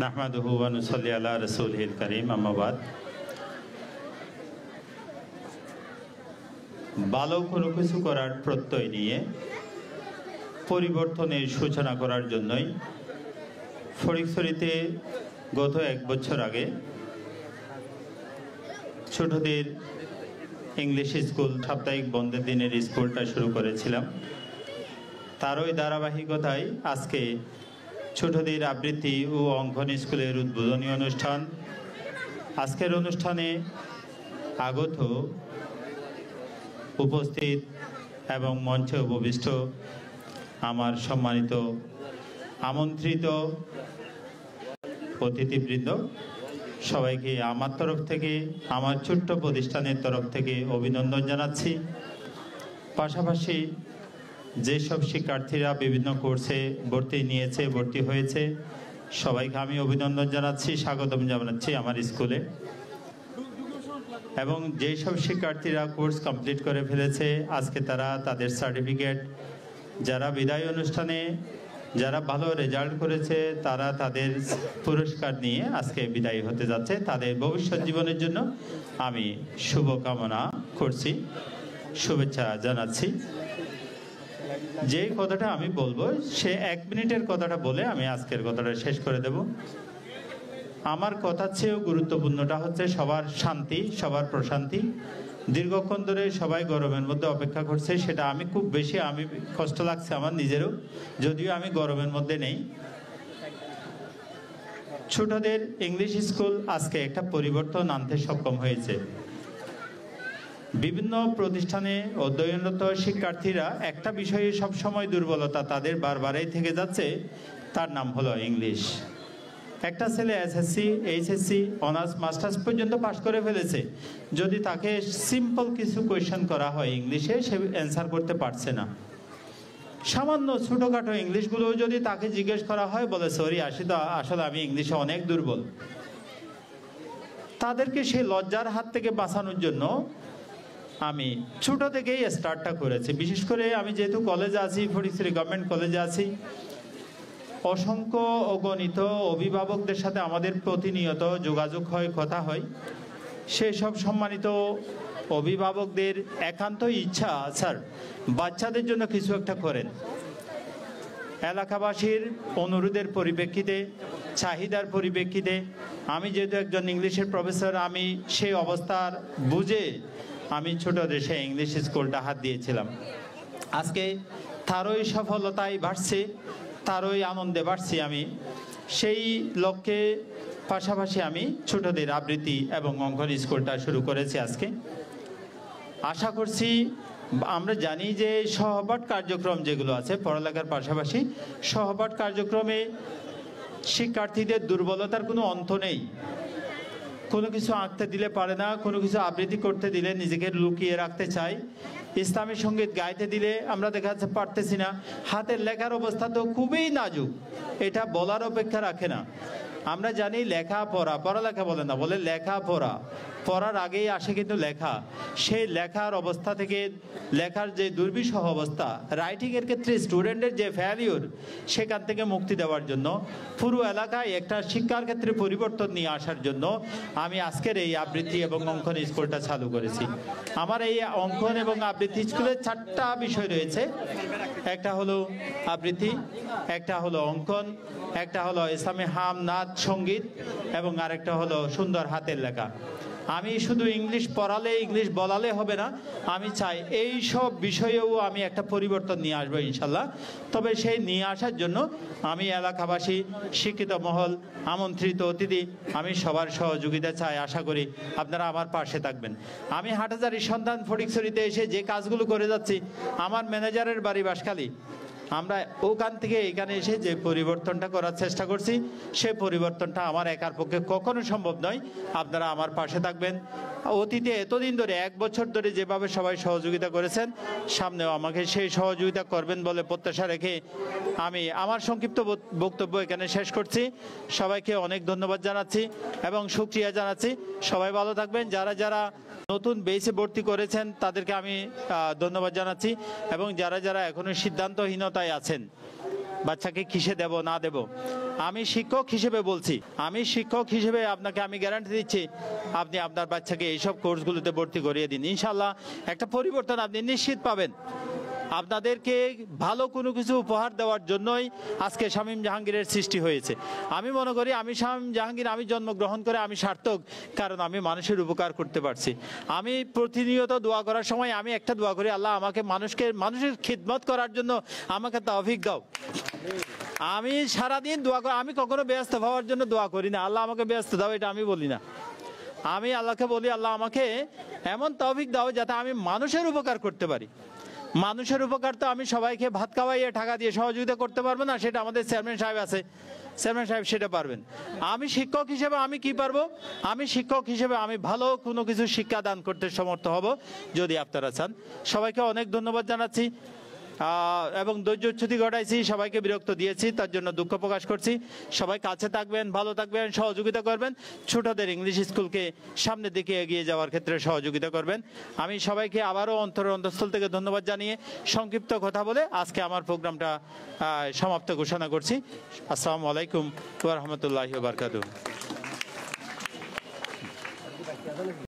নাহমাদুহু ওয়া নুসাল্লি আলা রাসূলিল কারীম, আম্মা বাদ। ভালো কোনো কিছু করার প্রত্যয় নিয়ে পরিবর্তনের সূচনা করার জন্যই ফটিকছড়িতে গত 1 বছর আগে ছোটদের ইংলিশ স্কুল সাপ্তাহিক বন্ধের দিনের স্কুলটা শুরু করেছিলাম। তারই ধারাবাহিকতায় আজকে ছোটদের আবৃত্তি ও অঙ্কন স্কুলের উদ্বোধনী অনুষ্ঠান। আজকের অনুষ্ঠানে আগত উপস্থিত এবং মঞ্চে উপবিষ্ট আমার সম্মানিত আমন্ত্রিত অতিথিবৃন্দ, সবাইকে আমার তরফ থেকে, আমার ছোট্ট প্রতিষ্ঠানের তরফ থেকে অভিনন্দন জানাচ্ছি। পাশাপাশি যেসব শিক্ষার্থীরা বিভিন্ন কোর্সে ভর্তি হয়েছে সবাইকে আমি অভিনন্দন জানাচ্ছি, স্বাগতম জানাচ্ছি আমার স্কুলে। এবং যেসব শিক্ষার্থীরা কোর্স কমপ্লিট করে ফেলেছে আজকে তারা তাদের সার্টিফিকেট, যারা বিদায় অনুষ্ঠানে যারা ভালো রেজাল্ট করেছে তারা তাদের পুরস্কার নিয়ে আজকে বিদায় হতে যাচ্ছে। তাদের ভবিষ্যৎ জীবনের জন্য আমি শুভকামনা করছি, শুভেচ্ছা জানাচ্ছি। যে কথাটা আমি বলবো সে 1 মিনিটের কথাটা বলে আমি আজকের কথাটা শেষ করে দেব। আমার কথার চেয়েও গুরুত্বপূর্ণটা হচ্ছে সবার শান্তি, সবার প্রশান্তি। দীর্ঘক্ষণ ধরে সবাই গরমের মধ্যে অপেক্ষা করছে, সেটা আমি খুব বেশি কষ্ট লাগছে আমার নিজেরও, যদিও আমি গরমের মধ্যে নেই। ছোটদের ইংলিশ স্কুল আজকে একটা পরিবর্তন আনতে সক্ষম হয়েছে। বিভিন্ন প্রতিষ্ঠানে অধ্যয়নরত শিক্ষার্থীরা একটা বিষয়ে সবসময় দুর্বলতা তাদের বারবারই থেকে যাচ্ছে, তার নাম হলো ইংলিশ। একটা ছেলে এসএসসি, এইচএসসি, অনার্স, মাস্টার্স পর্যন্ত পাশ করে ফেলেছে, যদি তাকে সিম্পল কিছু কোয়েশ্চেন করা হয় ইংলিশে, সে অ্যান্সার করতে পারছে না। সামান্য ছোটোখাটো ইংলিশগুলো যদি তাকে জিজ্ঞেস করা হয়, বলে সরি আসলে আমি ইংলিশে অনেক দুর্বল। তাদেরকে সেই লজ্জার হাত থেকে বাঁচানোর জন্য আমি ছোটো থেকেই স্টার্টটা করেছি। বিশেষ করে আমি যেহেতু কলেজে আছি, ফটিকছড়ি গভর্নমেন্ট কলেজে আছি, অসংখ্য অগণিত অভিভাবকদের সাথে আমাদের প্রতিনিয়ত যোগাযোগ হয়, কথা হয়। সেই সব সম্মানিত অভিভাবকদের একান্ত ইচ্ছা, স্যার বাচ্চাদের জন্য কিছু একটা করেন। এলাকাবাসীর অনুরোধের পরিপ্রেক্ষিতে, চাহিদার পরিপ্রেক্ষিতে আমি যেহেতু একজন ইংলিশের প্রফেসর, আমি সেই অবস্থার বুঝে আমি ছোট দেশে ইংলিশ স্কুলটা হাত দিয়েছিলাম। আজকে তারই সফলতায় বাড়ছে, তারই আনন্দে বাড়ছি আমি। সেই লক্ষ্যে পাশাপাশি আমি ছোটদের আবৃত্তি এবং অঙ্কন স্কুলটা শুরু করেছি আজকে। আশা করছি, আমরা জানি যে সহপাঠ কার্যক্রম যেগুলো আছে পড়ালেখার পাশাপাশি, সহপাঠ কার্যক্রমে শিক্ষার্থীদের দুর্বলতার কোনো অন্ত নেই। কোনো কিছু আঁকতে দিলে পারে না, কোনো কিছু আবৃত্তি করতে দিলে নিজেকে লুকিয়ে রাখতে চাই, ইসলামী সঙ্গীত গাইতে দিলে আমরা দেখা যাচ্ছে পারতেছি না। হাতের লেখার অবস্থা তো খুবই নাজুক, এটা বলার অপেক্ষা রাখে না। আমরা জানি লেখাপড়া, পড়ালেখা বলে না, বলে লেখাপড়া, পড়ার আগেই আসে কিন্তু লেখা। সেই লেখার অবস্থা থেকে, লেখার যে দুর্বিষহ অবস্থা, রাইটিংয়ের ক্ষেত্রে স্টুডেন্টের যে ফেলিওর, সেখান থেকে মুক্তি দেওয়ার জন্য, পুরো এলাকায় একটা শিক্ষার ক্ষেত্রে পরিবর্তন নিয়ে আসার জন্য আমি আজকের এই আবৃত্তি এবং অঙ্কন স্কুলটা চালু করেছি। আমার এই অঙ্কন এবং আবৃত্তি স্কুলে 4টা বিষয় রয়েছে। একটা হলো আবৃত্তি, একটা হলো অঙ্কন, একটা হলো ইসলামী হাম, নাচ, সঙ্গীত, এবং আরেকটা হলো সুন্দর হাতের লেখা। আমি শুধু ইংলিশ পড়ালে, ইংলিশ বলালে হবে না, আমি চাই এই সব বিষয়েও আমি একটা পরিবর্তন নিয়ে আসবো ইনশাল্লাহ। তবে সেই নিয়ে আসার জন্য আমি এলাকাবাসী, শিক্ষিত মহল, আমন্ত্রিত অতিথি, আমি সবার সহযোগিতা চাই। আশা করি আপনারা আমার পাশে থাকবেন। আমি হাটহাজারীর সন্তান, ফটিকছড়িতে এসে যে কাজগুলো করে যাচ্ছি, আমার ম্যানেজারের বাড়ি বাঁশখালী, আমরা ওখান থেকে এখানে এসে যে পরিবর্তনটা করার চেষ্টা করছি, সে পরিবর্তনটা আমার একার পক্ষে কখনো সম্ভব নয়। আপনারা আমার পাশে থাকবেন। অতীতে এতদিন ধরে, 1 বছর ধরে যেভাবে সবাই সহযোগিতা করেছেন, সামনেও আমাকে সেই সহযোগিতা করবেন বলে প্রত্যাশা রেখে আমি আমার সংক্ষিপ্ত বক্তব্য এখানে শেষ করছি। সবাইকে অনেক ধন্যবাদ জানাচ্ছি এবং শুকরিয়া জানাচ্ছি। সবাই ভালো থাকবেন। যারা যারা নতুন বেসে ভর্তি করেছেন তাদেরকে আমি ধন্যবাদ জানাচ্ছি, এবং যারা যারা এখনো সিদ্ধান্তহীনতায় আছেন বাচ্চাকে কিসে দেব না দেব। আমি শিক্ষক হিসেবে বলছি, আমি শিক্ষক হিসেবে আপনাকে আমি গ্যারান্টি দিচ্ছি, আপনি আপনার বাচ্চাকে এইসব কোর্সগুলোতে ভর্তি করিয়ে দিন, ইনশাল্লাহ একটা পরিবর্তন আপনি নিশ্চিত পাবেন। আপনাদেরকে ভালো কোনো কিছু উপহার দেওয়ার জন্যই আজকে শামীম জাহাঙ্গীরের সৃষ্টি হয়েছে। আমি মনে করি আমি শামীম জাহাঙ্গীর, আমি জন্মগ্রহণ করে আমি সার্থক, কারণ আমি মানুষের উপকার করতে পারছি। আমি প্রতিনিয়ত দোয়া করার সময় আমি একটা দোয়া করি, আল্লাহ আমাকে মানুষের খিদমত করার জন্য আমাকে তৌফিক দাও। আমি সারাদিন দোয়া করি, আমি কখনো ব্যস্ত হওয়ার জন্য দোয়া করি না, আল্লাহ আমাকে ব্যস্ত দাও এটা আমি বলি না। আমি আল্লাহকে বলি, আল্লাহ আমাকে এমন তৌফিক দাও যাতে আমি মানুষের উপকার করতে পারি। মানুষের উপকার তো আমি সবাইকে ভাত খাওয়াইয়ে টাকা দিয়ে সহযোগিতা করতে পারবো না, সেটা আমাদের চেয়ারম্যান সাহেব আছে, চেয়ারম্যান সাহেব সেটা পারবেন। আমি শিক্ষক হিসেবে আমি কি পারবো? আমি শিক্ষক হিসেবে আমি ভালো কোনো কিছু শিক্ষা দান করতে সমর্থ হব যদি আপনারা চান। সবাইকে অনেক ধন্যবাদ জানাচ্ছি এবং ধৈর্যচ্যুতি ঘটাইছি, সবাইকে বিরক্ত দিয়েছি, তার জন্য দুঃখ প্রকাশ করছি। সবাই কাছে থাকবেন, ভালো থাকবেন, সহযোগিতা করবেন, ছোটদের ইংলিশ স্কুলকে সামনের দিকে এগিয়ে যাওয়ার ক্ষেত্রে সহযোগিতা করবেন। আমি সবাইকে আবারও অন্তঃস্থল থেকে ধন্যবাদ জানিয়ে সংক্ষিপ্ত কথা বলে আজকে আমার প্রোগ্রামটা সমাপ্ত ঘোষণা করছি। আসসালামু আলাইকুম ওয়া রাহমাতুল্লাহি ওয়া বারাকাতুহু।